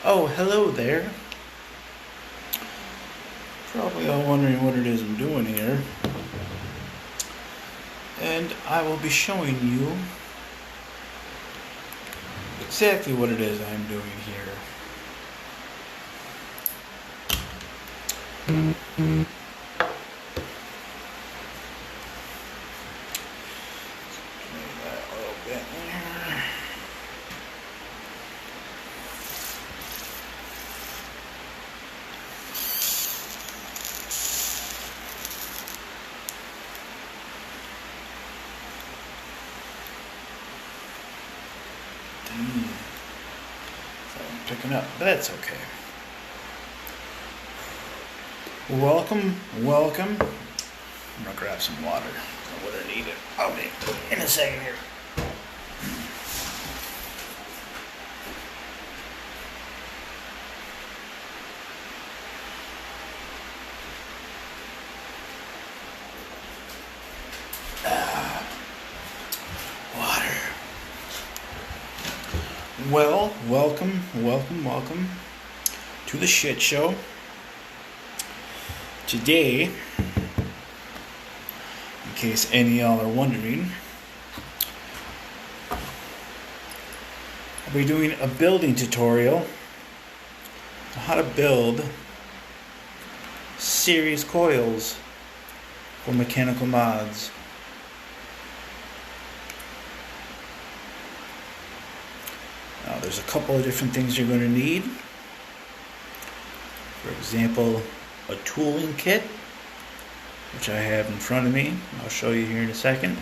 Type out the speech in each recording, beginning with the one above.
Oh, hello there. Probably all wondering what it is I'm doing here. And I will be showing you exactly what it is I'm doing here. That a little bit there. So I'm picking up, but that's okay. Welcome. I'm gonna grab some water. I would have needed. I'll be in a second here. Water. Well, welcome to the shit show. Today, in case any of y'all are wondering, I'll be doing a building tutorial on how to build series coils for mechanical mods. Now, there's a couple of different things you're going to need. For example, a tooling kit, which I have in front of me. I'll show you here in a second.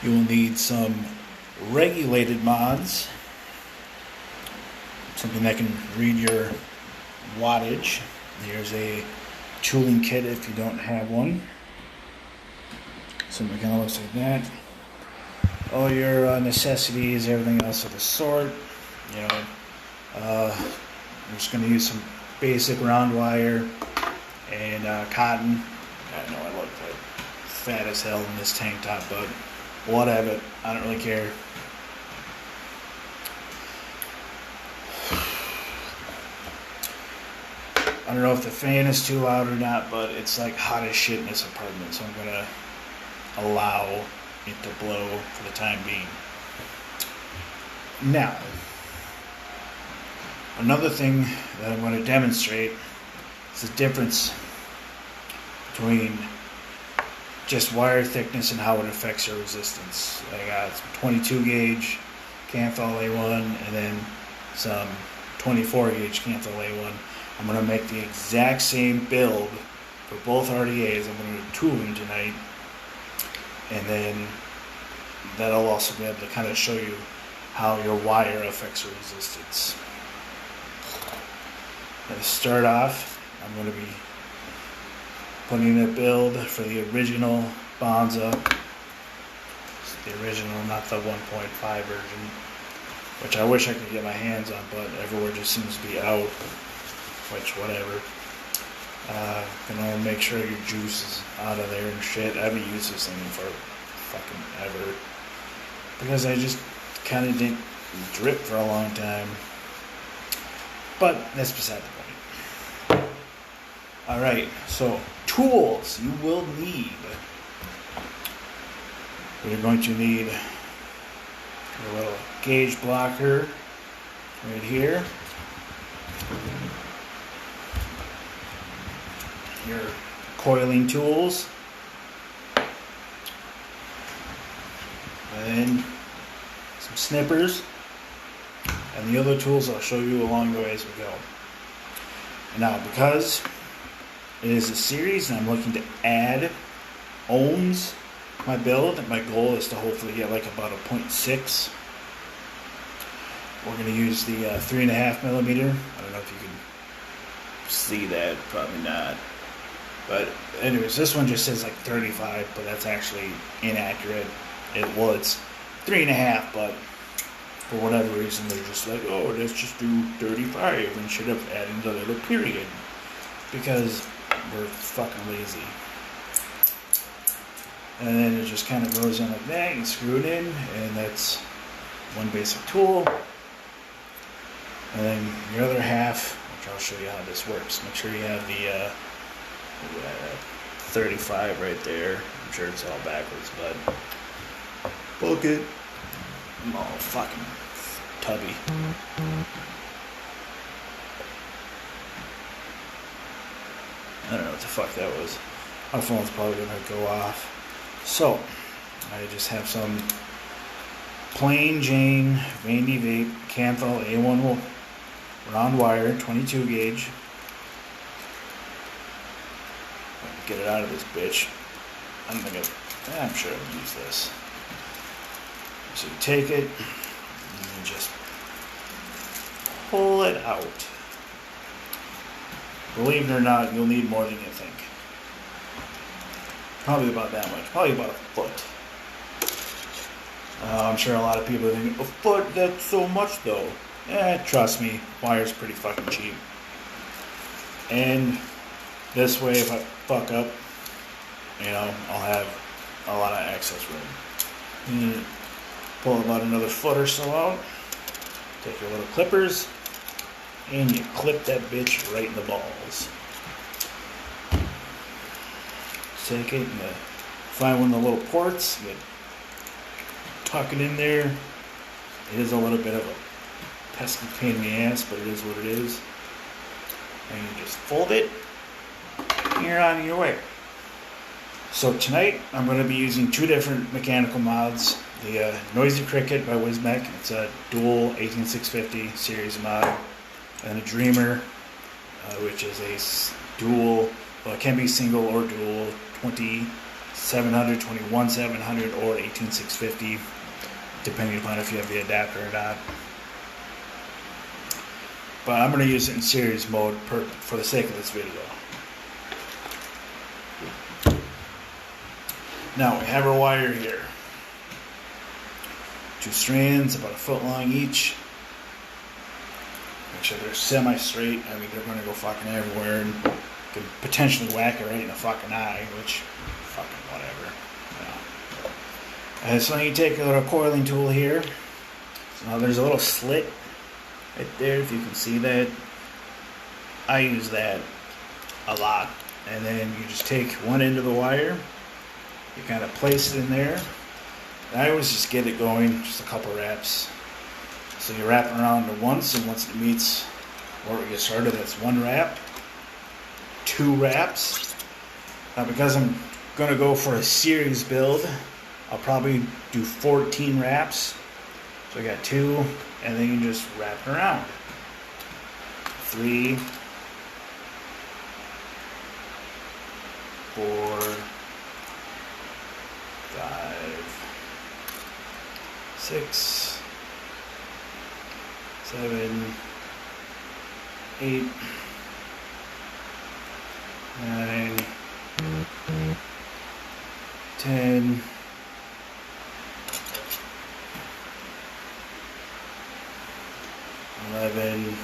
You will need some regulated mods, something that can read your wattage. Here's a tooling kit if you don't have one. Something kind of looks like that. All your necessities, everything else of the sort. You know, I'm just going to use some basic round wire and cotton. I know I look like fat as hell in this tank top, but whatever. I don't really care. I don't know if the fan is too loud or not, but it's like hot as shit in this apartment, so I'm going to allow it to blow for the time being. Now, another thing that I'm going to demonstrate is the difference between just wire thickness and how it affects your resistance. I got some 22 gauge Kanthal A1 and then some 24 gauge Kanthal A1. I'm going to make the exact same build for both RDAs. I'm going to do tooling tonight. And then that'll also be able to kind of show you how your wire affects your resistance. To start off, I'm going to be putting a build for the original Bonza. It's the original, not the 1.5 version, which I wish I could get my hands on, but everywhere just seems to be out, which whatever. Gonna make sure your juice is out of there and shit. I haven't used this thing for fucking ever because I just kind of didn't drip for a long time. But that's beside the point. Alright, so tools you will need. You're going to need a little gauge blocker right here. Your coiling tools, and then some snippers, and the other tools I'll show you along the way as we go. Now, because it is a series and I'm looking to add ohms to my build, my goal is to hopefully get like about a 0.6. We're going to use the 3.5 millimeter. I don't know if you can see that, probably not. But anyways, this one just says like 35, but that's actually inaccurate. It's 3.5, but for whatever reason they're just like, oh, let's just do 35 instead of adding the little period, because we're fucking lazy. And then it just kind of goes in like that, you screw it in, and that's one basic tool. And then your other half, which I'll show you how this works. Make sure you have the 35 right there. I'm sure it's all backwards, but book it. I'm all fucking tubby. I don't know what the fuck that was. My phone's probably gonna go off. So, I just have some plain Jane Vandy Vape Canthal A1 round wire, 22 gauge. Get it out of this bitch. I'm sure I'll use this. So you take it, and you just pull it out. Believe it or not, you'll need more than you think. Probably about that much. Probably about a foot. I'm sure a lot of people think, a foot, that's so much though. Trust me, wire's pretty fucking cheap. And this way, if I fuck up, I'll have a lot of access room. You pull about another foot or so out. Take your little clippers, and you clip that bitch right in the balls. Take it and you find one of the little ports, you tuck it in there. It is a little bit of a pesky pain in the ass, but it is what it is. And you just fold it, and you're on your way. So tonight, I'm going to be using two different mechanical mods. The Noisy Cricket by Wismec, it's a dual 18650 series mod. And a Dreamer, which is a dual, well, it can be single or dual, 20700, 21700, or 18650, depending upon if you have the adapter or not. But I'm going to use it in series mode for the sake of this video. Now we have our wire here. 2 strands, about a foot long each. Make sure they're semi-straight. I mean, they're going to go fucking everywhere and could potentially whack it right in the fucking eye, which, fucking whatever. And so you take a little coiling tool here. So now there's a little slit right there, if you can see that. I use that a lot. And then you just take one end of the wire, you kind of place it in there. And I always just get it going, just a couple wraps. So you wrap it around once, and once it meets where we get started, that's 1 wrap, 2 wraps. Now because I'm going to go for a series build, I'll probably do 14 wraps. So I got 2, and then you just wrap it around. 3, 4, 5, 6, 7, 8, 9, 10, 11,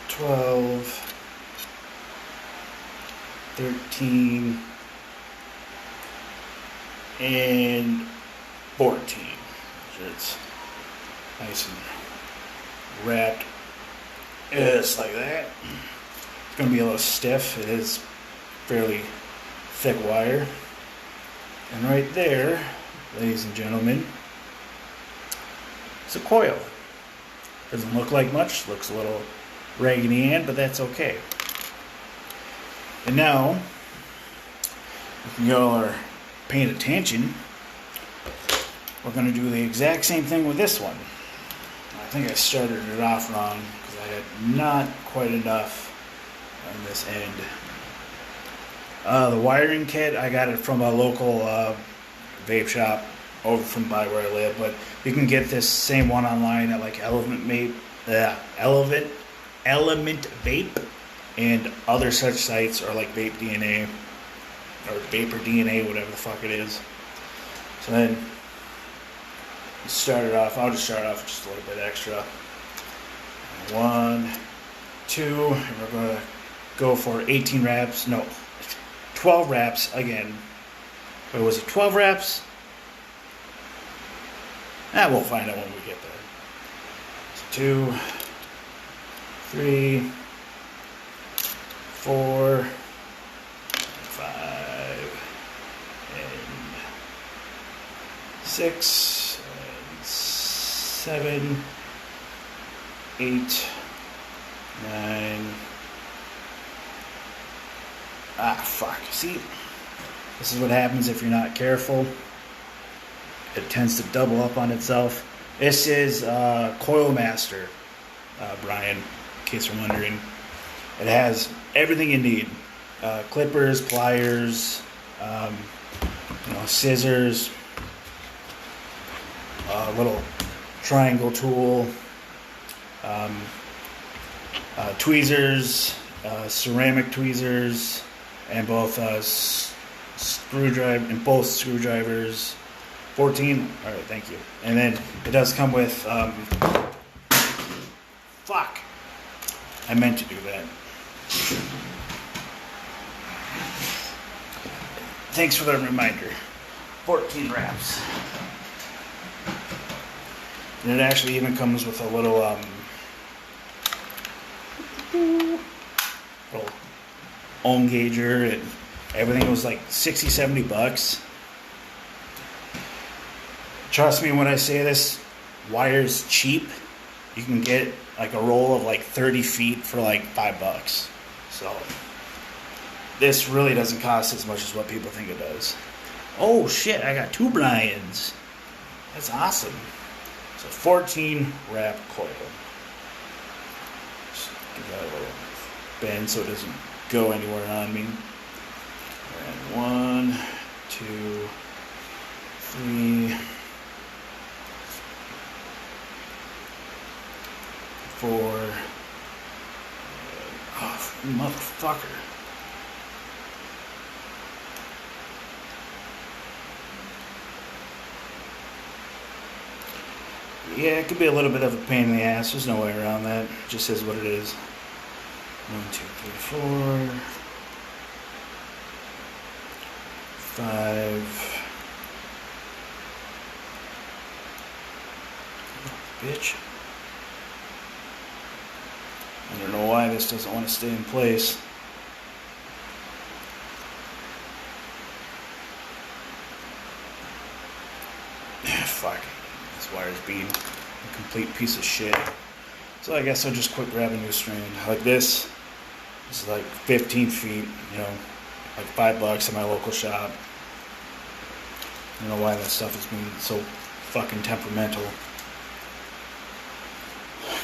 12, 13, and 14. It's nice and wrapped just like that. It's going to be a little stiff. It is fairly thick wire. And right there, ladies and gentlemen, it's a coil. Doesn't look like much. Looks a little raggedy end, but that's okay. And now, if y'all are paying attention, we're going to do the exact same thing with this one. I think I started it off wrong because I had not quite enough on this end. The wiring kit, I got it from a local vape shop over from by where I live, but you can get this same one online at like Element Vape and other such sites, or like Vape DNA or Vapor DNA, whatever the fuck it is. So then start it off. I'll just start off with just a little bit extra. 1, 2, and we're going to go for 18 reps. No, 12 reps again. Wait, was it 12 reps? We'll find out when we get there. So 2, 3, 4, 5, and 6, and 7, 8, 9. Fuck. See, this is what happens if you're not careful. It tends to double up on itself. This is Coil Master, Brian, in case you're wondering. It has everything you need. Clippers, pliers, scissors, a little triangle tool, tweezers, ceramic tweezers, and both screwdrivers. 14. All right, thank you. And then it does come with. Fuck. I meant to do that. Thanks for the reminder. 14 wraps. And it actually even comes with a little ohm gauger, and everything was like $60-$70. Trust me when I say this, wire's cheap. You can get like a roll of like 30 feet for like $5. So this really doesn't cost as much as what people think it does. Oh shit, I got 2 Brians. That's awesome. So 14 wrap coil. Just give that a little bend so it doesn't go anywhere on me. And 1, 2, 3, 4. Oh, motherfucker. Yeah, it could be a little bit of a pain in the ass. There's no way around that. It just is what it is. 1, 2, 3, 4, 5. Bitch. I don't know why this doesn't want to stay in place. Fuck. This wire's being a complete piece of shit. So I guess I'll just quit grabbing a new strand. Like this. This is like 15 feet, like $5 at my local shop. I don't know why that stuff is being so fucking temperamental.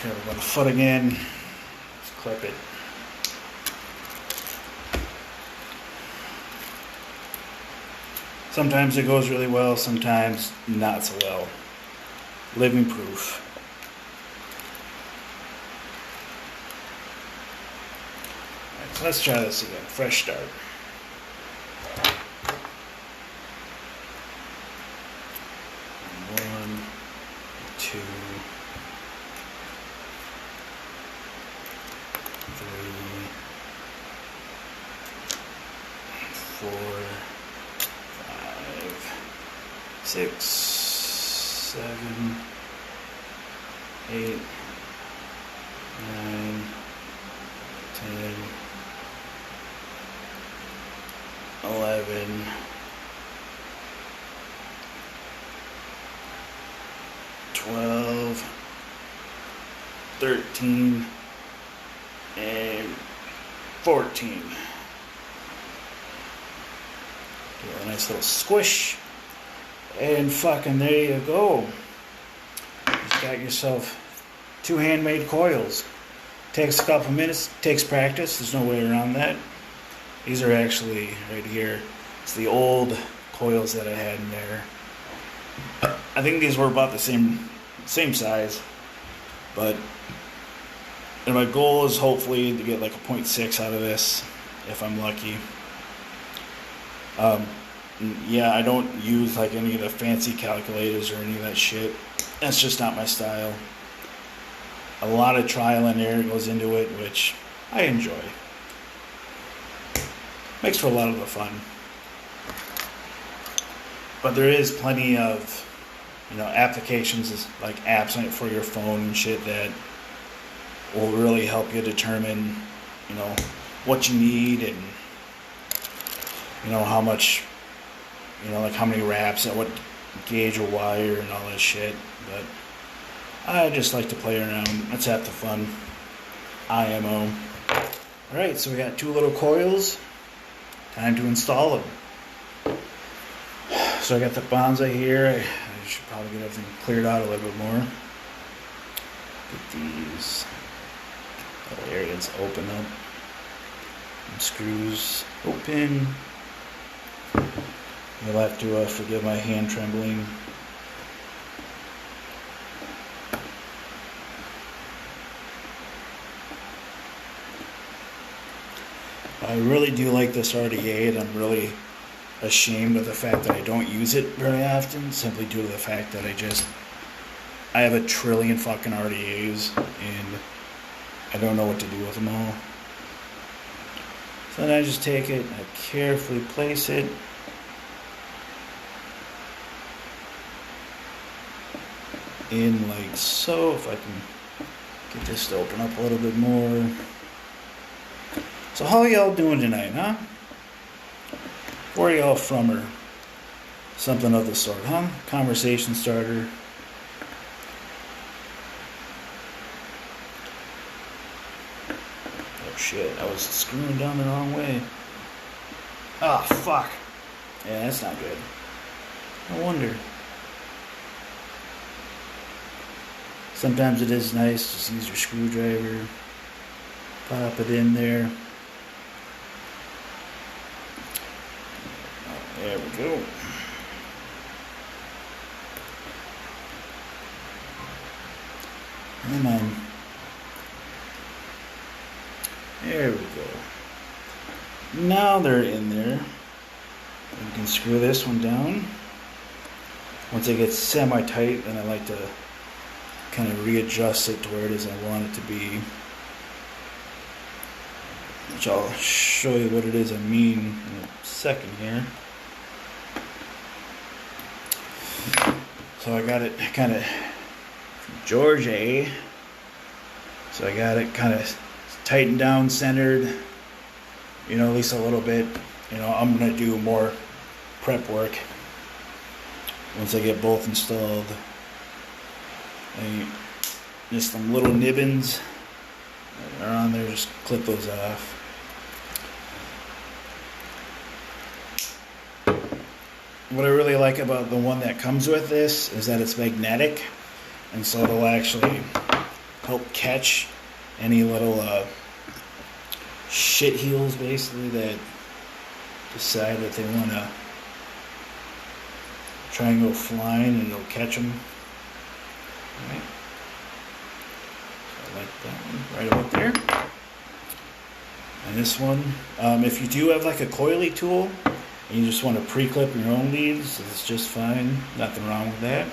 Grab it by the foot again. Just clip it. Sometimes it goes really well, sometimes not so well. Living proof. Alright, so let's try this again. Fresh start. One, 2, 3, 4, 5, 6, 7, 8, 9, 10, 11, 12, 13, and 14. Give it a nice little squish. And fucking there you go. You've got yourself 2 handmade coils. Takes a couple minutes, takes practice, there's no way around that. These are actually right here. It's the old coils that I had in there. I think these were about the same size, but and my goal is hopefully to get like a 0.6 out of this if I'm lucky. Yeah, I don't use like any of the fancy calculators or any of that shit. That's just not my style. A lot of trial and error goes into it, which I enjoy. Makes for a lot of the fun. But there is plenty of, applications like apps on it for your phone and shit that will really help you determine, what you need and, how much, like how many wraps and what gauge or wire and all that shit. But I just like to play around. That's half the fun. IMO. Alright, so we got 2 little coils. Time to install them. So I got the Bonza here. I should probably get everything cleared out a little bit more. Get these little areas open up. And screws open. You'll have to forgive my hand trembling. I really do like this RDA, and I'm really ashamed of the fact that I don't use it very often, simply due to the fact that I have a trillion fucking RDAs, and I don't know what to do with them all. So then I just take it, I carefully place it. In like so, if I can get this to open up a little bit more. So how y'all doing tonight, huh? Where y'all from, or something of the sort, huh? Conversation starter. Oh shit, I was screwing down the wrong way. Ah, fuck. Yeah, that's not good. No wonder. Sometimes it is nice to just use your screwdriver, pop it in there. There we go. Come on. There we go. Now they're in there. You can screw this one down. Once it gets semi-tight, then I like to kind of readjust it to where it is I want it to be. Which I'll show you what it is I mean in a second here. So I got it kind of from Georgia. So I got it kind of tightened down, centered, at least a little bit. I'm going to do more prep work once I get both installed. And just some little nibbins that are on there, just clip those off. What I really like about the one that comes with this is that it's magnetic, and so it'll actually help catch any little shit heels basically that decide that they want to try and go flying, and it'll catch them. Right. So I like that one right about there. And this one, if you do have like a coily tool and you just want to pre-clip your own leads, it's just fine. Nothing wrong with that.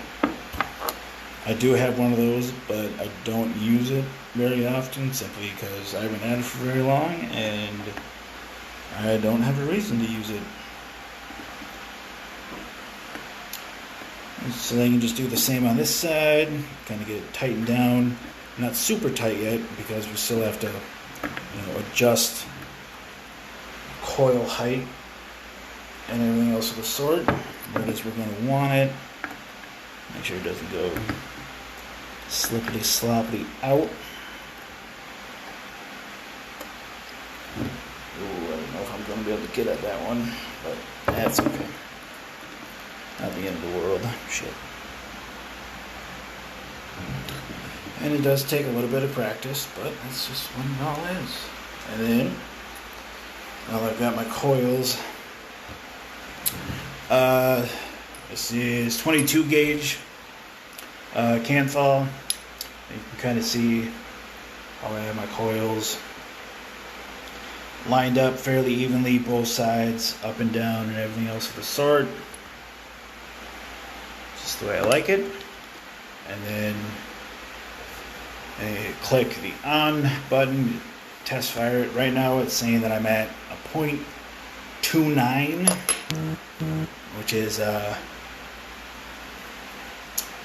I do have one of those, but I don't use it very often simply because I haven't had it for very long and I don't have a reason to use it. So then you can just do the same on this side, kind of get it tightened down. Not super tight yet because we still have to adjust coil height and everything else of the sort. But as we're going to want it, make sure it doesn't go slippity sloppity out. Ooh, I don't know if I'm going to be able to get at that one, but that's okay. Not the end of the world. Shit. And it does take a little bit of practice, but that's just what it all is. And then, now I've got my coils. This is 22 gauge Kanthal. You can kind of see how I have my coils. lined up fairly evenly, both sides, up and down, and everything else of the sort. Just the way I like it. And then I click the on button, test fire it. Right now it's saying that I'm at a 0.29, which is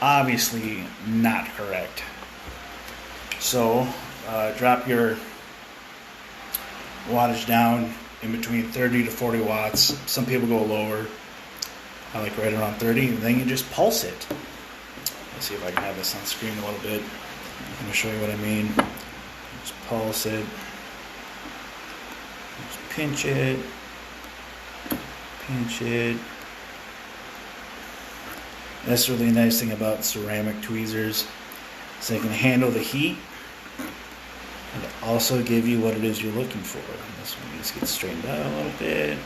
obviously not correct. So drop your wattage down in between 30 to 40 watts. Some people go lower. I like right around 30, and then you just pulse it. Let's see if I can have this on screen a little bit. I'm going to show you what I mean. Just pulse it. Just pinch it. Pinch it. That's really a nice thing about ceramic tweezers. So they can handle the heat and also give you what it is you're looking for. This one just gets straightened out a little bit.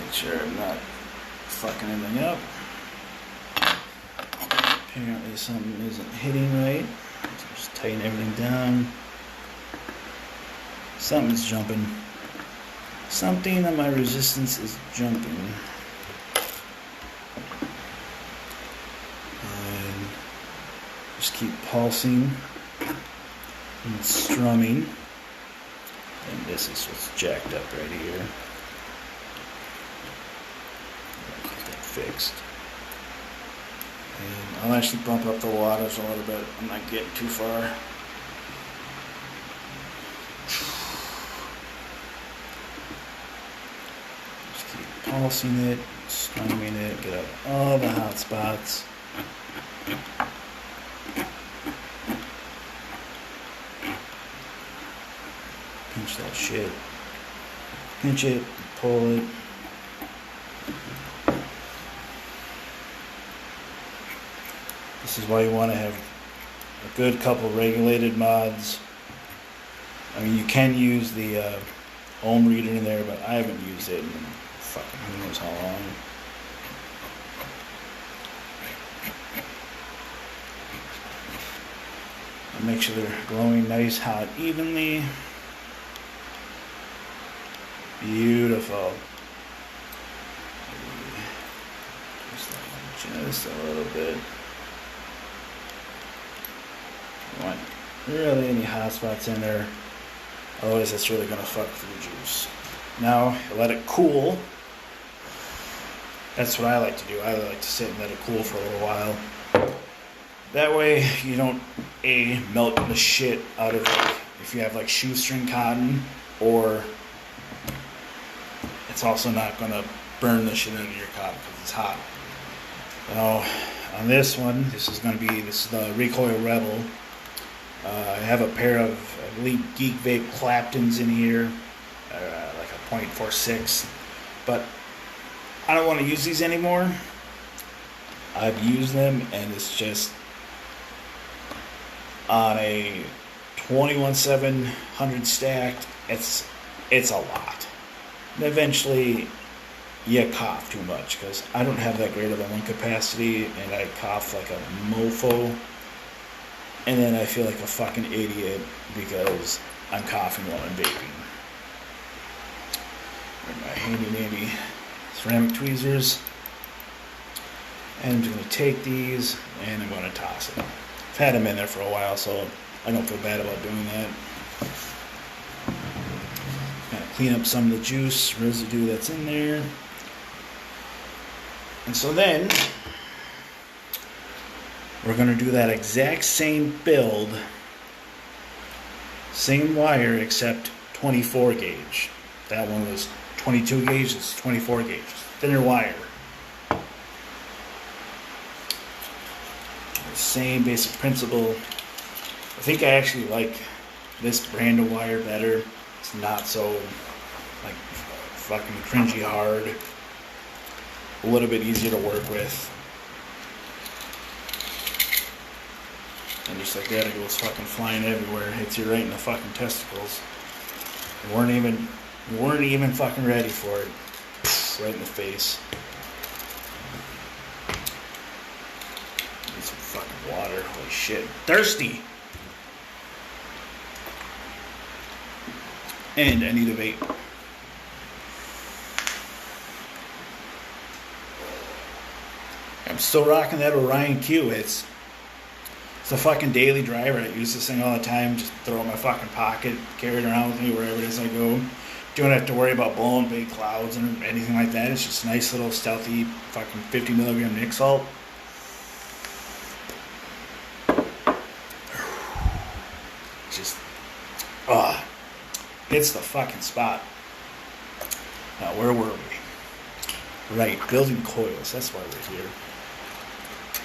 Make sure I'm not fucking anything up. Apparently something isn't hitting right. So just tighten everything down. Something's jumping. Something on my resistance is jumping. And just keep pulsing and strumming. And this is what's jacked up right here. Get that fixed. And I'll actually bump up the wattage a little bit. I'm not getting too far. Just keep pulsing it, strumming it, get out all the hot spots. Pinch that shit. Pinch it, pull it. This is why you want to have a good couple regulated mods. I mean, you can use the ohm reader in there, but I haven't used it in fucking who knows how long. And make sure they're glowing nice, hot, evenly. Beautiful. Just a little bit. Don't want really any hot spots in there. Otherwise, it's really going to fuck with the juice. Now, let it cool. That's what I like to do. I like to sit and let it cool for a little while. That way, you don't melt the shit out of it. If you have like shoestring cotton, or it's also not going to burn the shit out of your cotton because it's hot. Now, on this one, this is the Recoil Rebel. I have a pair of Elite Geek Vape Claptons in here, like a .46, but I don't want to use these anymore. I've used them, and it's just on a 21/700 stacked. It's a lot. And eventually, you cough too much because I don't have that great of a lung capacity, and I cough like a mofo. And then I feel like a fucking idiot because I'm coughing while I'm vaping. My handy dandy ceramic tweezers. And I'm just going to take these and I'm going to toss them. I've had them in there for a while, so I don't feel bad about doing that. Kind of clean up some of the juice residue that's in there. And so then we're going to do that exact same build, same wire, except 24 gauge. That one was 22 gauge, it's 24 gauge. Thinner wire. Same basic principle. I think I actually like this brand of wire better. It's not so like fucking cringy hard. A little bit easier to work with. And just like that, it goes fucking flying everywhere. It hits you right in the fucking testicles. You weren't even fucking ready for it. Right in the face. Need some fucking water. Holy shit. Thirsty! And I need a vape. I'm still rocking that Orion Q. It's a fucking daily driver. I use this thing all the time. Just throw it in my fucking pocket, carry it around with me wherever it is I go. Don't have to worry about blowing big clouds or anything like that. It's just a nice little stealthy fucking 50 milligram Nic Salt. Just, hits the fucking spot. Now, where were we? Right, building coils. That's why we're here.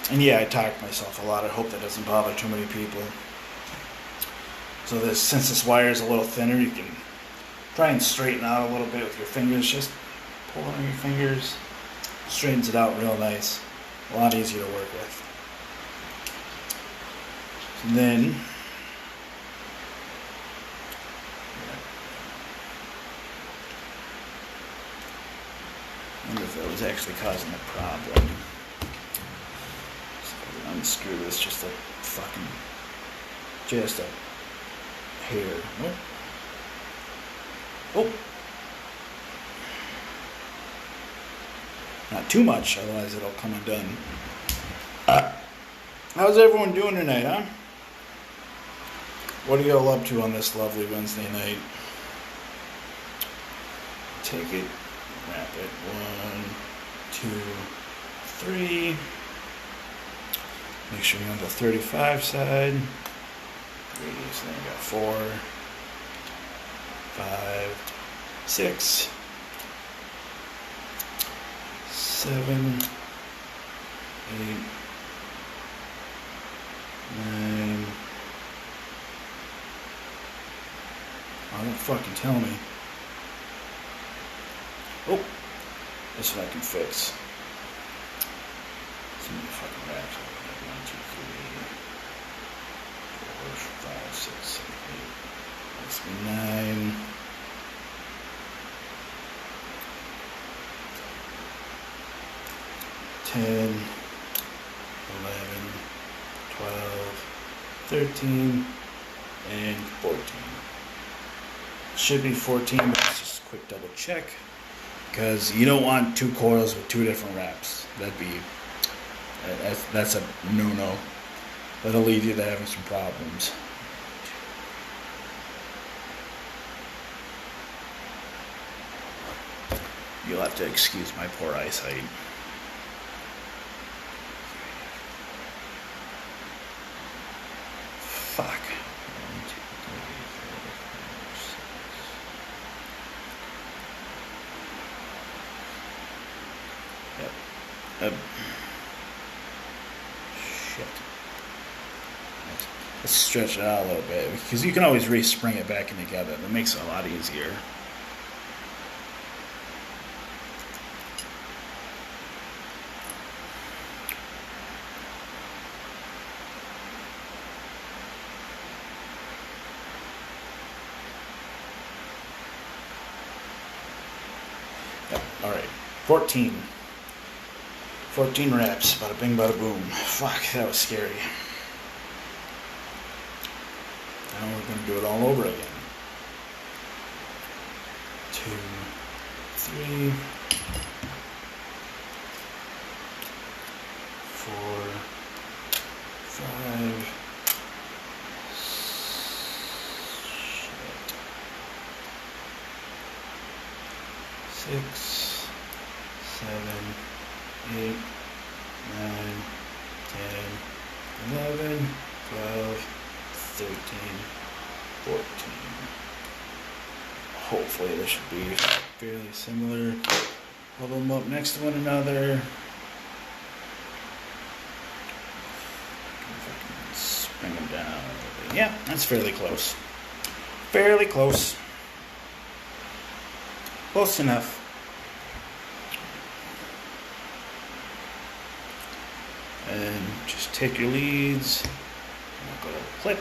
And yeah, I talked myself a lot. I hope that doesn't bother too many people. So since this wire is a little thinner, you can try and straighten out a little bit with your fingers. Just pull on your fingers. Straightens it out real nice. A lot easier to work with. And then I wonder if that was actually causing a problem. So unscrew this just a hair. Oh. Not too much, otherwise it'll come undone. How's everyone doing tonight, huh? What are you all up to on this lovely Wednesday night? Take it, wrap it. 1, 2, 3. Make sure you're on the 35 side. 3, so then you got 4, 5, 6, 7, 8, 9. Oh, don't fucking tell me. Oh, this one I can fix. So many fucking wraps. 1, 2, 3, 4, 5, 6, 7, 8. Must be 9. 10, 11, 12, 13, and 14. Should be 14, but let's just quick double check. Because you don't want 2 coils with 2 different wraps. That's a no-no. That'll lead you to having some problems. You'll have to excuse my poor eyesight. Fuck. 1, 2, 3, 4, 5, 6. Yep. Shit. Let's stretch it out a little bit, because you can always re-spring it back in together. That makes it a lot easier. Yep. All right. 14 wraps. Bada bing, bada boom. Fuck, that was scary. Now we're going to do it all over again. 2, 3, 4, 5, 6, 7, 8, 9, 10, 11, 12, 13, 14. Hopefully this should be fairly similar. Hold them up next to one another. Spring them down a little bit. Yeah, that's fairly close. Fairly close. Close enough. And just take your leads. And we'll go to the clip.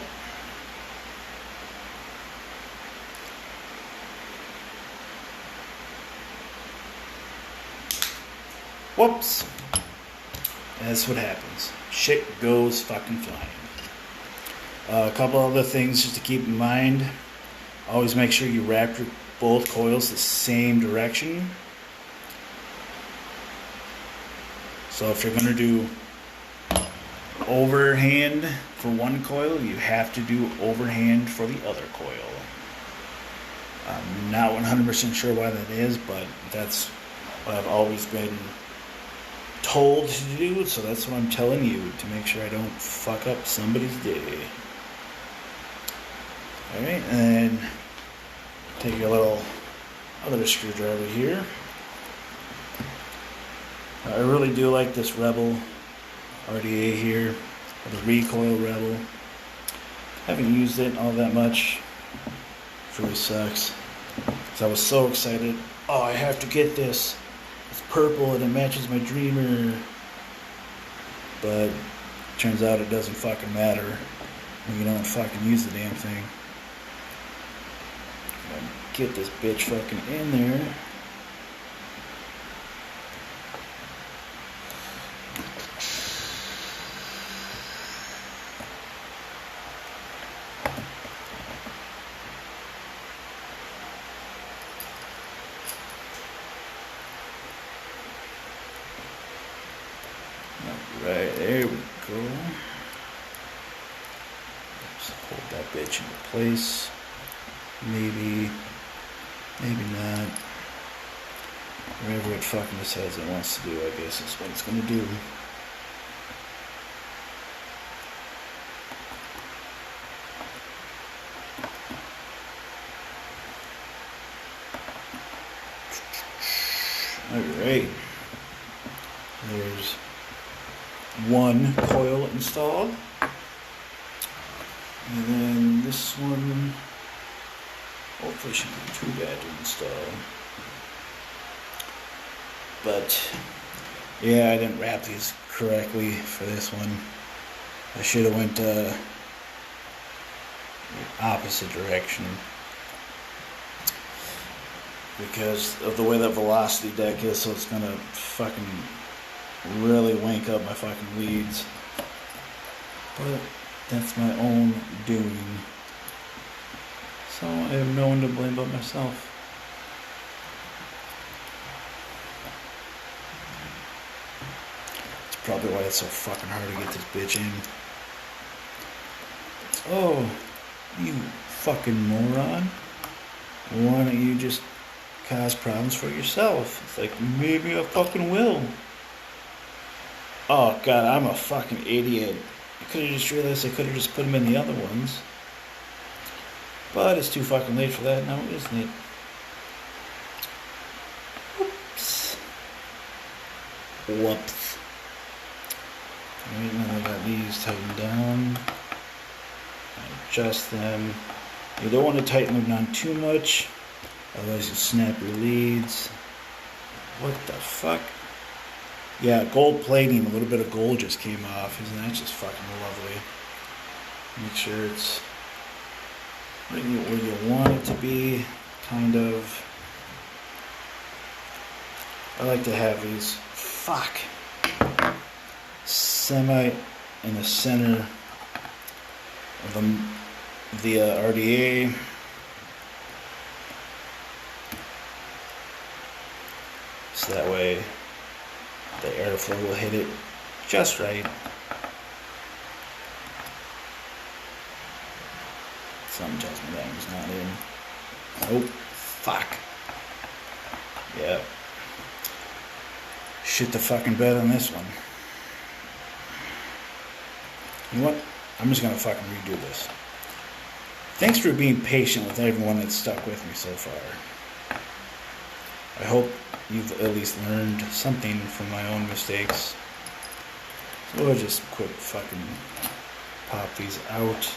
Whoops. That's what happens. Shit goes fucking flying. A couple other things just to keep in mind. Always make sure you wrap your both coils the same direction. So if you're going to do overhand for one coil, you have to do overhand for the other coil. I'm not 100% sure why that is, but that's what I've always been told to do, so that's what I'm telling you, to make sure I don't fuck up somebody's day. Alright, and then take your little other screwdriver here. I really do like this Rebel RDA here, or the Recoil Rebel. Haven't used it all that much. It really sucks. Because I was so excited. Oh, I have to get this. It's purple and it matches my Dreamer. But turns out it doesn't fucking matter when you don't fucking use the damn thing. Get this bitch fucking in there. Alright, there we go. Just hold that bitch into place. Maybe not. Whatever it fucking decides it wants to do, I guess is what it's gonna do. Alright. There's one coil installed. And then this one hopefully shouldn't be too bad to install. But yeah, I didn't wrap these correctly for this one. I should have went the opposite direction, because of the way that velocity deck is, so it's gonna fucking really wank up my fucking leads. But that's my own doing. So I have no one to blame but myself. That's probably why it's so fucking hard to get this bitch in. Oh, you fucking moron. Why don't you just cause problems for yourself? It's like, maybe I fucking will. Oh god, I'm a fucking idiot. I could have just realized I could have just put them in the other ones. But it's too fucking late for that now, isn't it? Whoops. Whoops. Alright, now I got these tightened down. Adjust them. You don't want to tighten them down too much, otherwise you snap your leads. What the fuck? Yeah, gold plating, a little bit of gold just came off. Isn't that just fucking lovely? Make sure it's where you want it to be, kind of. I like to have these, semi in the center of the RDA. So that way the airflow will hit it just right. Something tells me that one's not in. Nope. Fuck. Yep. Shit the fucking bed on this one. You know what? I'm just gonna fucking redo this. Thanks for being patient with everyone that's stuck with me so far. I hope you've at least learned something from my own mistakes. So I'll just quick fucking pop these out.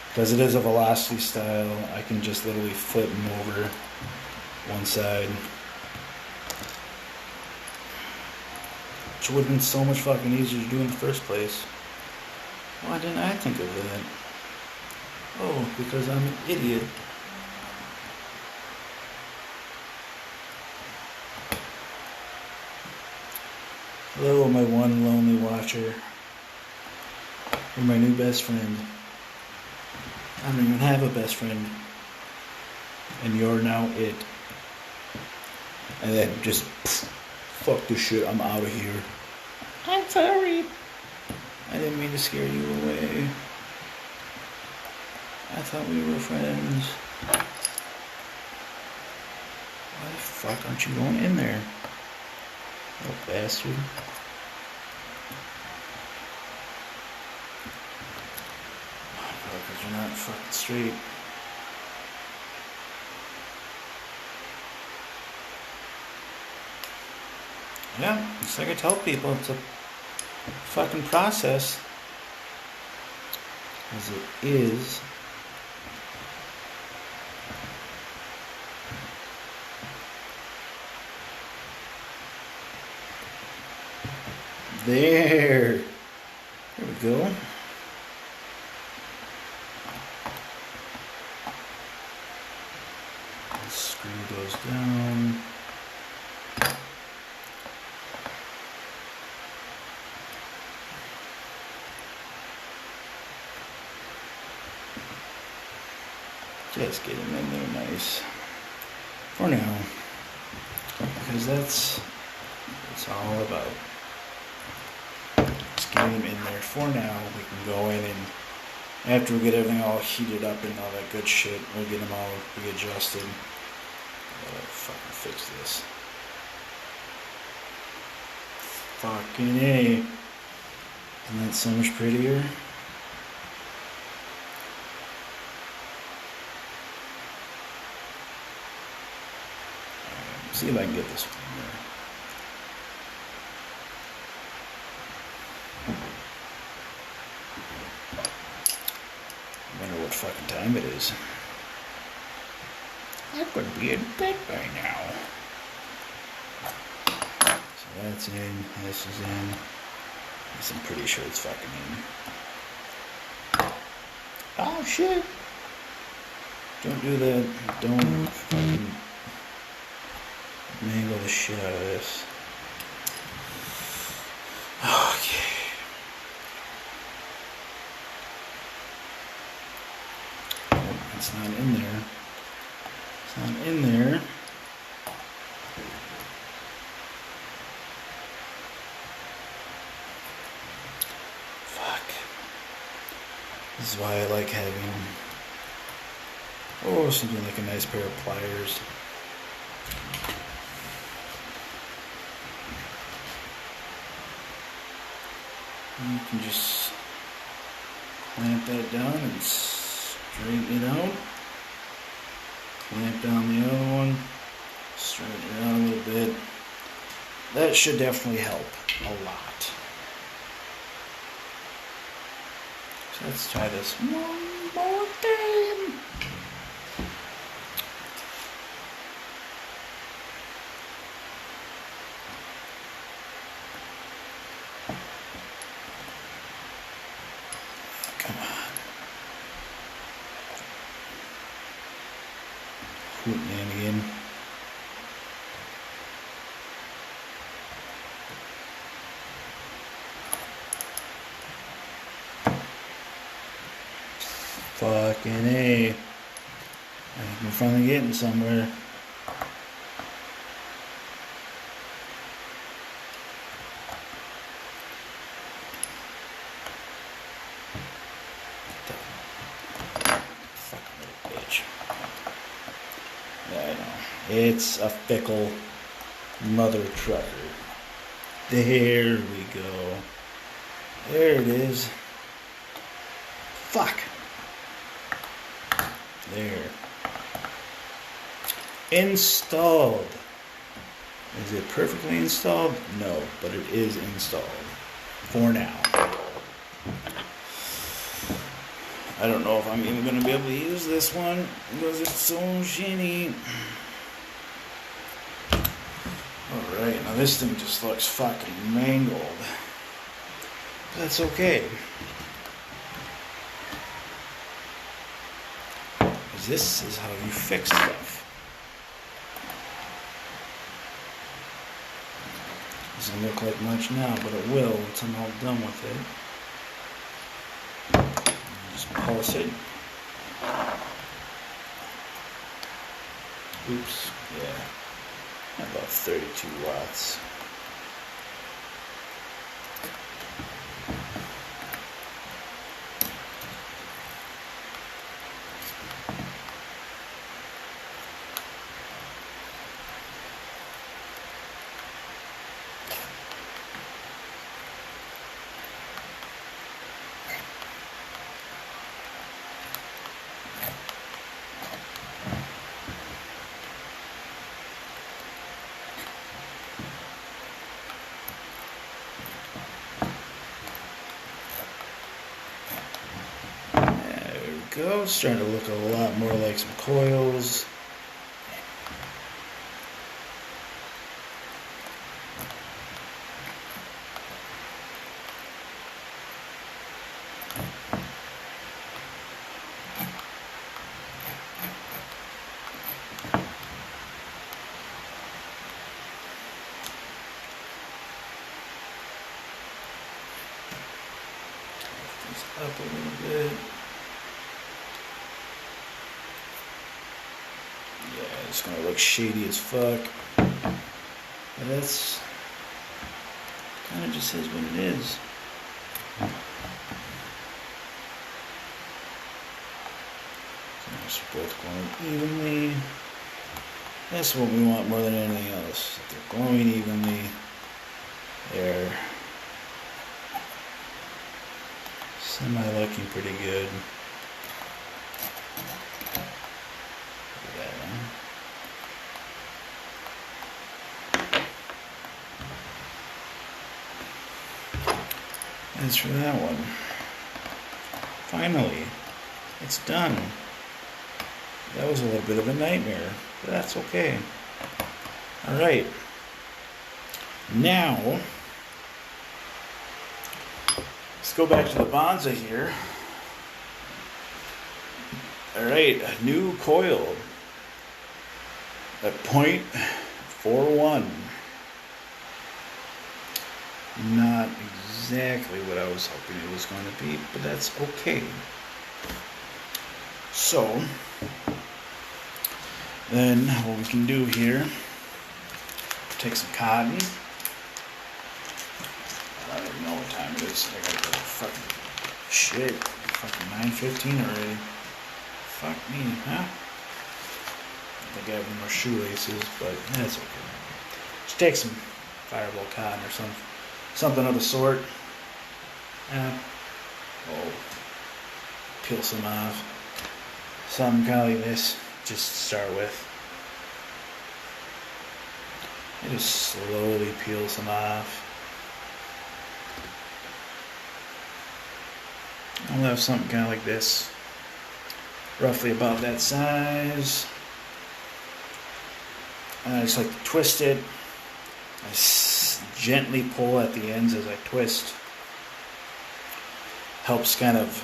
Because it is a velocity style, I can just literally flip them over one side. Which would have been so much fucking easier to do in the first place. Why didn't I think of that? Oh, because I'm an idiot. Hello, my one lonely watcher. You're my new best friend. I don't even have a best friend. And you're now it. And then just, fuck this shit, I'm out of here. I'm sorry. I didn't mean to scare you away. I thought we were friends. Why the fuck aren't you going in there? Little bastard. Because you're not fucking straight. Yeah, it's like I tell people, it's a fucking process. As it is. There. There we go. Let's screw those down. Just get them in there nice. For now. Because that's what it's all about. Just get them in there for now. We can go in and after we get everything all heated up and all that good shit, we'll get them all readjusted. Fucking fix this. Fucking A. Isn't that so much prettier? See if I can get this one there. I wonder what fucking time it is. I could be in bed by now. So that's in, this is in. Yes, I'm pretty sure it's fucking in. Oh shit! Don't do that. Don't fucking mangle the shit out of this. Okay. Oh, it's not in there. It's not in there. Fuck. This is why I like having, something like a nice pair of pliers. You can just clamp that down and straighten it out. Clamp down the other one, straighten it out a little bit. That should definitely help a lot. So let's try this one more time. Come on. Hootenanny. Fucking A. I think we're finally getting somewhere. It's a fickle mother trucker. There we go. There it is. Fuck. There. Installed. Is it perfectly installed? No, but it is installed. For now. I don't know if I'm even going to be able to use this one because it's so shitty. Alright, now this thing just looks fucking mangled. But that's okay. Because this is how you fix stuff. Doesn't look like much now, but it will once I'm all done with it. Just pulse it. Oops, yeah, about 32 watts. Go. It's starting to look a lot more like some coils. Lift this up a little bit. Yeah, it's gonna look shady as fuck. But that's kind of just is what it is. So they're both glowing evenly. That's what we want more than anything else. They're glowing evenly. They're semi-looking pretty good. As for that one, finally, it's done. That was a little bit of a nightmare, but that's okay. Alright, now, let's go back to the Bonza here. Alright, a new coil at 0.41. Not exactly what I was hoping it was going to be, but that's okay. So, then what we can do here, take some cotton. I don't even know what time it is. I gotta go fucking shit. Fucking 9:15 already. Fuck me, huh? I think I have more shoelaces, but that's okay. Just take some Fireball cotton or something of the sort. Peel some off. Something kind of like this, just to start with. And just slowly peel some off. I'll have something kind of like this, roughly about that size. And I just like to twist it. I gently pull at the ends as I twist. Helps kind of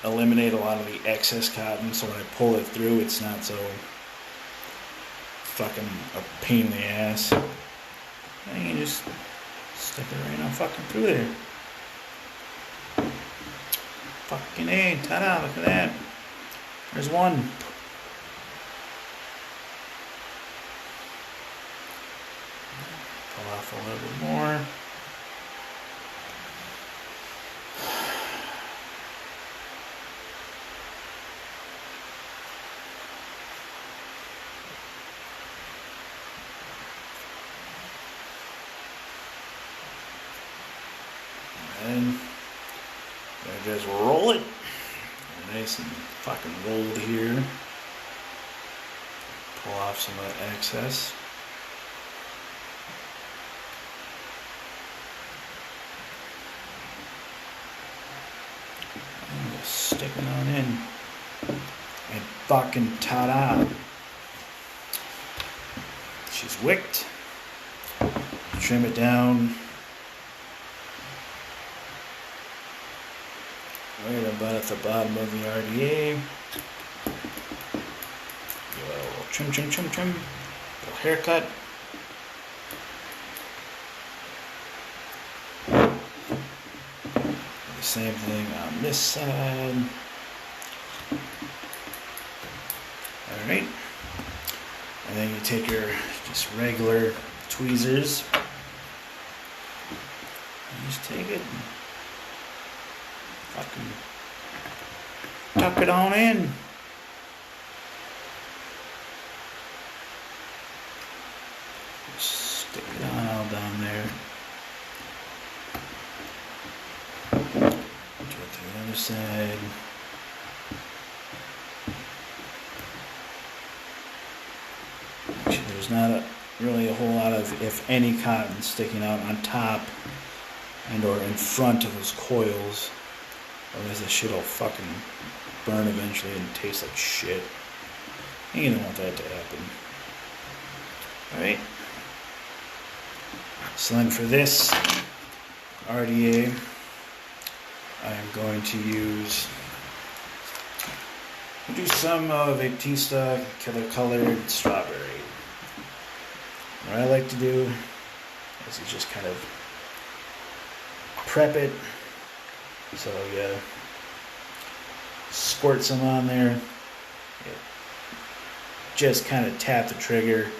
eliminate a lot of the excess cotton, so when I pull it through, it's not so fucking a pain in the ass. And you just stick it right on fucking through there. Fucking A, ta-da, look at that. There's one. Pull off a little bit more. And just roll it. Nice and fucking rolled here. Pull off some of that excess. And just stick it on in. And fucking ta-da. She's wicked. Trim it down. Right about at the bottom of the RDA. Give it a little trim. Little haircut. The same thing on this side. Alright. And then you take your just regular tweezers. You just take it and fucking tuck it on in. Stick it on all down there. Do it to the other side. Actually, there's not really a whole lot of, if any, cotton sticking out on top and or in front of those coils. Otherwise that shit will fucking burn eventually and taste like shit. And you don't want that to happen. Alright. So then for this RDA, I am going to do some Vaptista Killer Colored Strawberry. What I like to do is you just kind of prep it. So you squirt some on there. You just kind of tap the trigger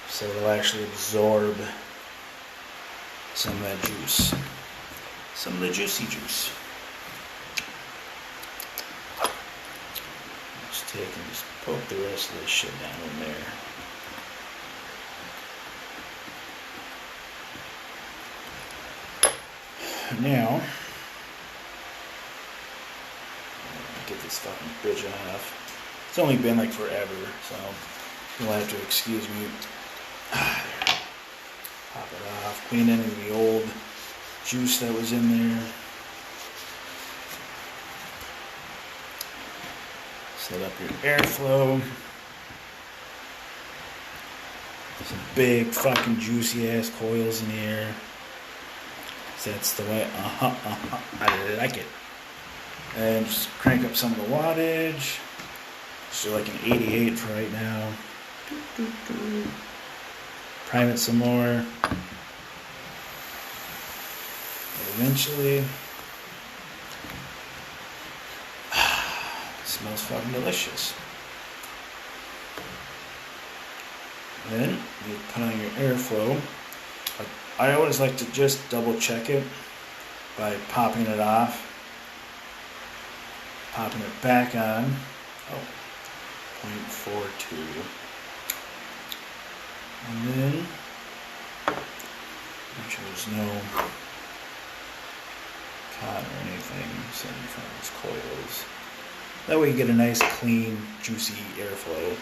so it'll actually absorb some of that juice. Some of the juicy juice. Just take and just poke the rest of this shit down in there. Now, get this fucking bitch off. It's only been like forever, so you'll have to excuse me. Pop it off, clean any of the old juice that was in there. Set up your airflow. Some big fucking juicy ass coils in here. That's the way, I like it. And just crank up some of the wattage. So like an 88 for right now. Prime it some more. And eventually, it smells fucking delicious. Then you put on your airflow. I always like to just double check it by popping it off, popping it back on. Oh, 0.42. And then make sure there's no cotton or anything sitting in front of these coils. That way you get a nice, clean, juicy airflow.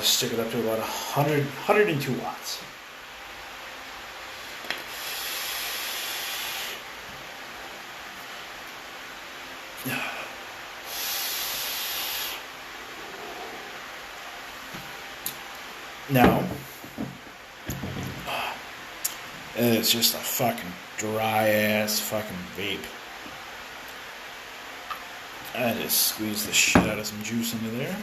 Stick it up to about 102 watts. Now, it's just a fucking dry ass fucking vape. I just squeeze the shit out of some juice into there.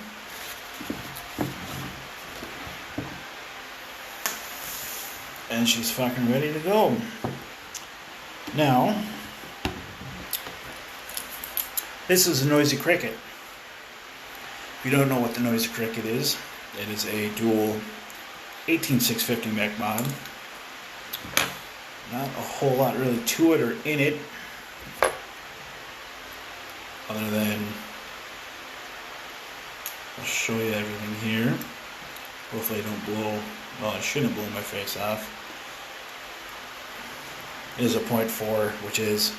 And she's fucking ready to go. Now, this is a Noisy Cricket. If you don't know what the Noisy Cricket is, it is a dual 18650 mech mod. Not a whole lot really to it or in it, other than I'll show you everything here. Hopefully I don't blow, well, I shouldn't blow my face off. It is a 0.4, which is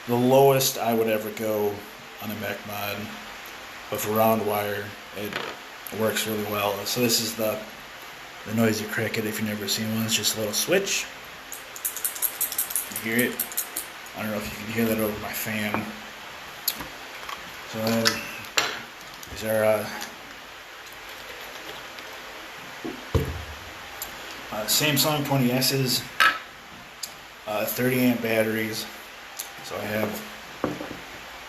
the lowest I would ever go on a mech mod. But for round wire, it works really well. So this is the Noisy Cricket. If you've never seen one, it's just a little switch. You hear it? I don't know if you can hear that over my fan. So then, these are Samsung 20S's, 30 amp batteries. So I have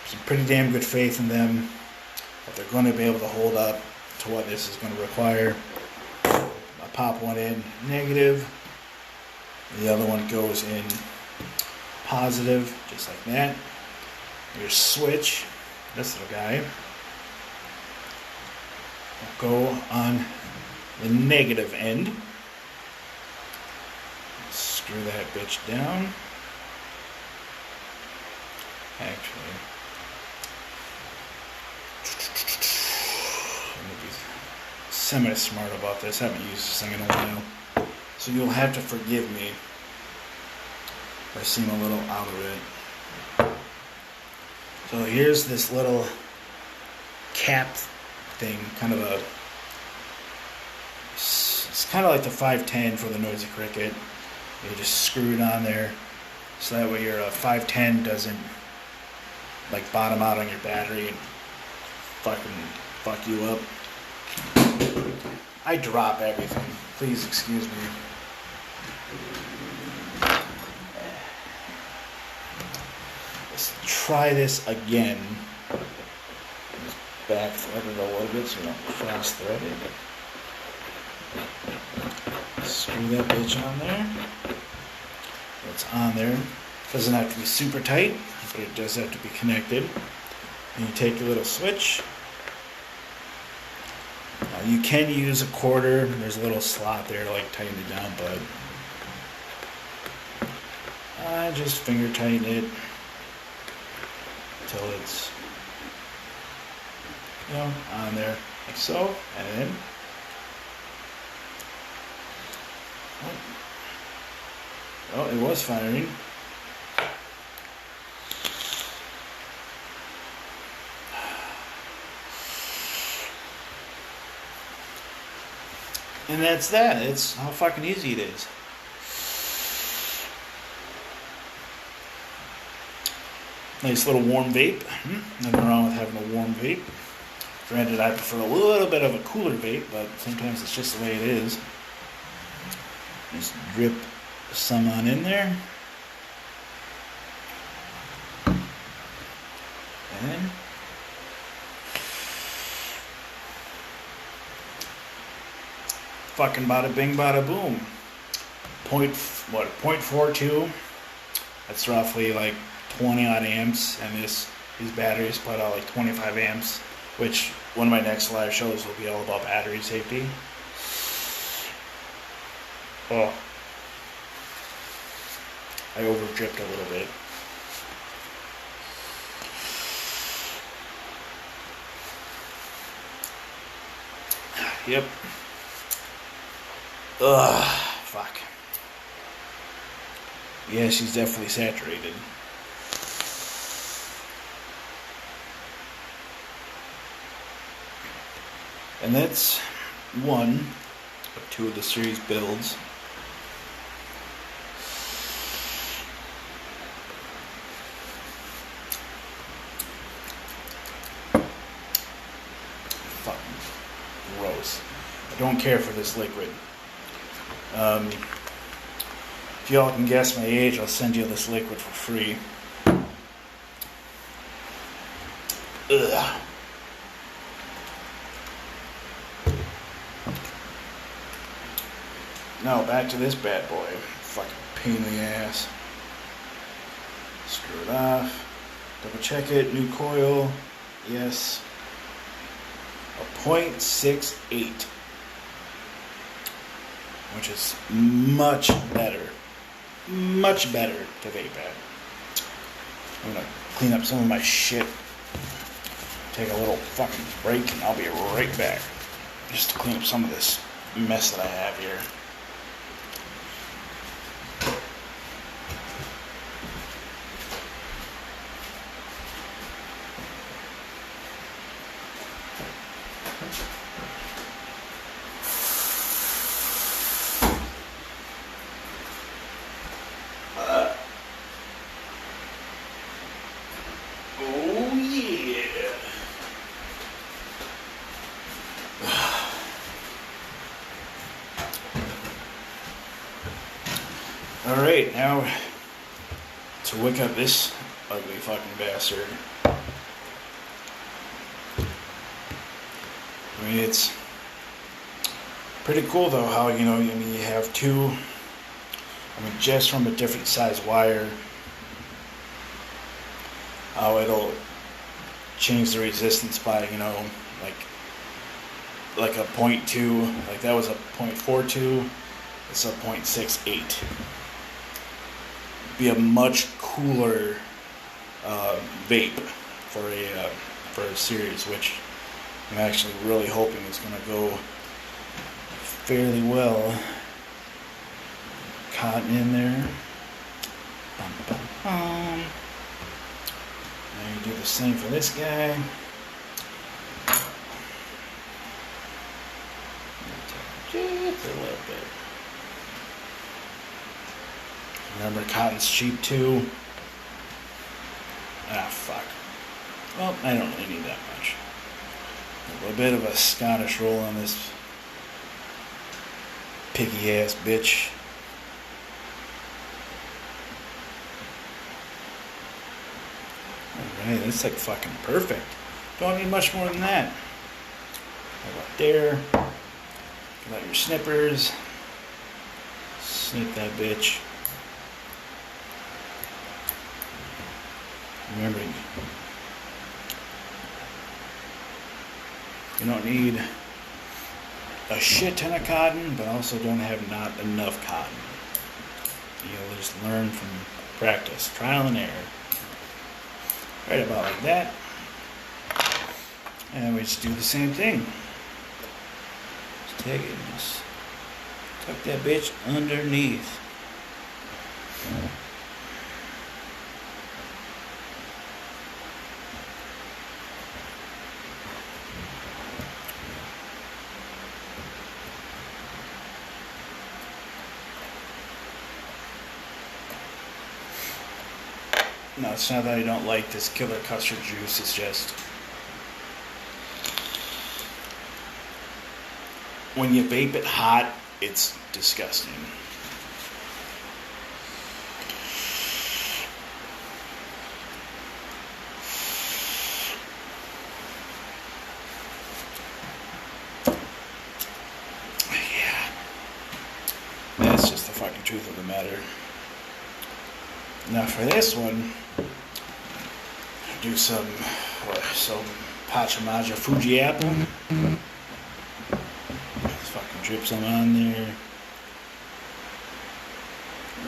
some pretty damn good faith in them that they're going to be able to hold up to what this is going to require. I pop one in negative, the other one goes in positive, just like that. Your switch, this little guy, go on the negative end. Screw that bitch down. Actually, I'm gonna be semi-smart about this. I haven't used this thing in a while, so you'll have to forgive me if I seem a little out of it. So here's this little cap thing, it's kind of like the 510 for the Noisy Cricket. You just screw it on there, so that way your 510 doesn't like bottom out on your battery and fuck you up. I drop everything. Please excuse me. Let's try this again. Just back thread it a little bit so you don't cross thread it. Screw that bitch on there. It's on there. Doesn't have to be super tight, but it does have to be connected. And you take your little switch. You can use a quarter. There's a little slot there to like tighten it down, but I just finger tighten it until it's on there like so, and then oh, it was firing. And that's that. It's how fucking easy it is. Nice little warm vape. Nothing wrong with having a warm vape. Granted, I prefer a little bit of a cooler vape, but sometimes it's just the way it is. Just drip some on in there. And then fucking bada bing bada boom. 0.42. That's roughly like 20 odd amps, and these batteries put out like 25 amps, which one of my next live shows will be all about battery safety. Oh, I over dripped a little bit. Yep. Ugh, fuck. Yeah, she's definitely saturated. And that's one of two of the series builds. Fucking gross. I don't care for this liquid. If y'all can guess my age, I'll send you this liquid for free. Ugh. Now back to this bad boy. Fucking pain in the ass. Screw it off. Double check it. New coil. Yes. A 0.68. Which is much better to vape at. I'm gonna clean up some of my shit, take a little fucking break, and I'll be right back just to clean up some of this mess that I have here. Alright, now to wick up this ugly fucking bastard. I mean, it's pretty cool though how, you have two, just from a different size wire, how it'll change the resistance by, like like a 0.2, like that was a 0.42, it's a 0.68. Be a much cooler vape for a series, which I'm actually really hoping is going to go fairly well. Cotton in there. Bum, bum, bum. Now you do the same for this guy. Just a little bit. Remember, cotton's cheap too. Ah, fuck. Well, I don't really need that much. A little bit of a Scottish roll on this piggy ass bitch. Alright, that's like fucking perfect. Don't need much more than that. Go up there. Pull out your snippers. Snip that bitch. Remember, you don't need a shit ton of cotton, but also don't have not enough cotton. You'll just learn from practice, trial and error. Right about like that. And we just do the same thing. Just take it and just tuck that bitch underneath. No, it's not that I don't like this killer custard juice, it's just when you vape it hot, it's disgusting. Yeah. That's just the fucking truth of the matter. Now for this one, do some Pachamaja Fuji apple. Just fucking drip some on there.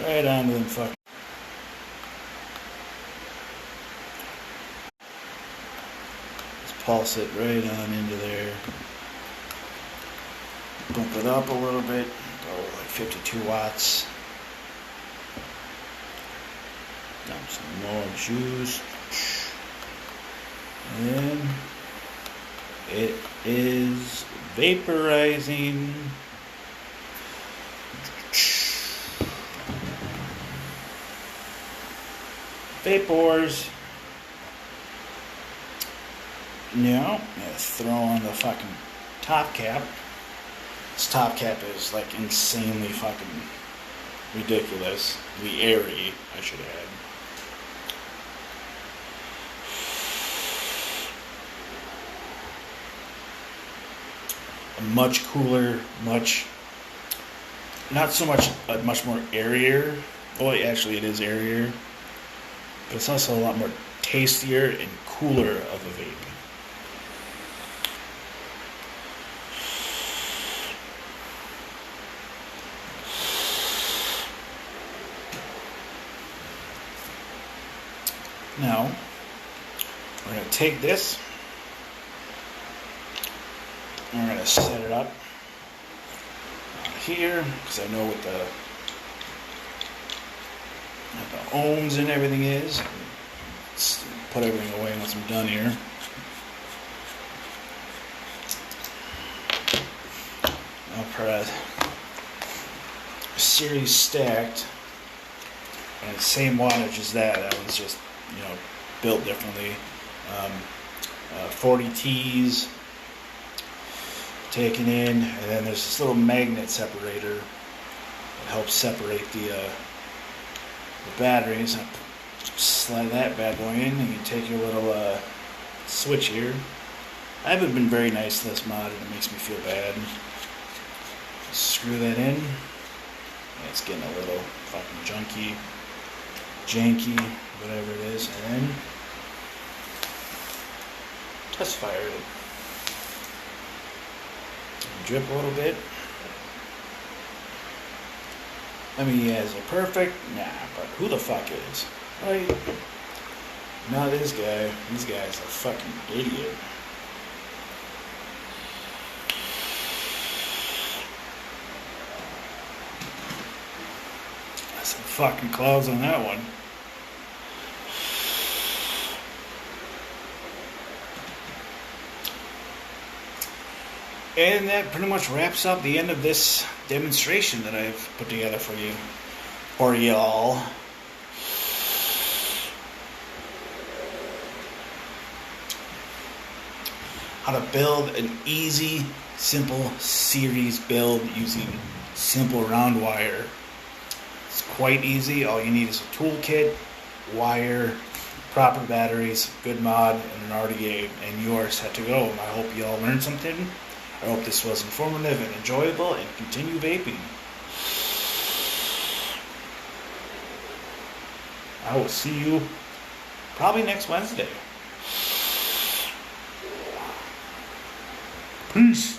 Right onto them fucking. Just pulse it right on into there. Bump it up a little bit. Go like 52 watts. Down some more juice. And it is vaporizing. Vapors. Now, let's throw on the fucking top cap. This top cap is like insanely fucking ridiculously airy, I should add. Much cooler, not so much, much more airier. Well, actually it is airier, but it's also a lot more tastier and cooler of a vape. Now, we're going to take this, and we're going to set it up here, because I know what the ohms and everything is. Let's put everything away once I'm done here. I'll press series stacked, and the same wattage as that. That one's just, built differently. 40 T's taken in, and then there's this little magnet separator that helps separate the batteries. Slide that bad boy in, and you take your little switch here. I haven't been very nice to this mod, and it makes me feel bad. Screw that in. It's getting a little fucking janky, whatever it is, and then just fire it. drip a little bit. I mean, is it perfect? Nah, but who the fuck is? Right? Not this guy. This guy's a fucking idiot. Some fucking clouds on that one. And that pretty much wraps up the end of this demonstration that I've put together for you, or y'all. How to build an easy, simple series build using simple round wire. It's quite easy. All you need is a toolkit, wire, proper batteries, good mod, and an RDA, and you are set to go. I hope you all learned something. I hope this was informative and enjoyable, and continue vaping. I will see you probably next Wednesday. Peace.